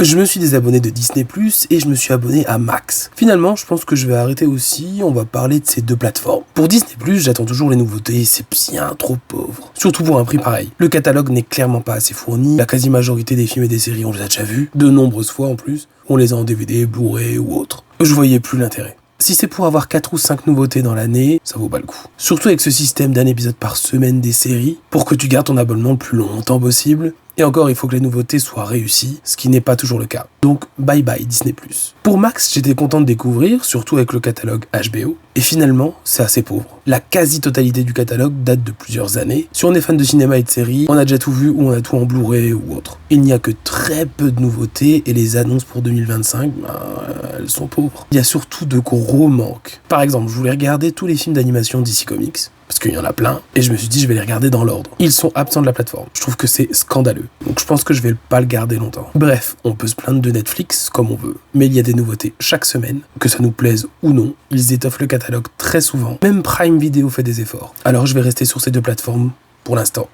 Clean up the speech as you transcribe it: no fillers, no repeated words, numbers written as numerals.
Je me suis désabonné de Disney+, et je me suis abonné à Max. Finalement, je pense que je vais arrêter aussi, on va parler de ces deux plateformes. Pour Disney+, j'attends toujours les nouveautés, c'est bien trop pauvre. Surtout pour un prix pareil. Le catalogue n'est clairement pas assez fourni, la quasi-majorité des films et des séries on les a déjà vus, de nombreuses fois en plus, on les a en DVD, Blu-ray ou autre. Je voyais plus l'intérêt. Si c'est pour avoir 4 ou 5 nouveautés dans l'année, ça vaut pas le coup. Surtout avec ce système d'un épisode par semaine des séries, pour que tu gardes ton abonnement le plus longtemps possible. Et encore, il faut que les nouveautés soient réussies, ce qui n'est pas toujours le cas. Donc, bye bye Disney+. Pour Max, j'étais content de découvrir, surtout avec le catalogue HBO. Et finalement, c'est assez pauvre. La quasi-totalité du catalogue date de plusieurs années. Si on est fan de cinéma et de séries, on a déjà tout vu ou on a tout en Blu-ray ou autre. Il n'y a que très peu de nouveautés et les annonces pour 2025, elles sont pauvres. Il y a surtout de gros manques. Par exemple, je voulais regarder tous les films d'animation DC Comics, parce qu'il y en a plein, et je me suis dit je vais les regarder dans l'ordre. Ils sont absents de la plateforme. Je trouve que c'est scandaleux. Donc je pense que je vais pas le garder longtemps. Bref, on peut se plaindre de Netflix comme on veut, mais il y a des nouveautés chaque semaine, que ça nous plaise ou non. Ils étoffent le catalogue très souvent. Même Prime Video fait des efforts. Alors je vais rester sur ces deux plateformes pour l'instant.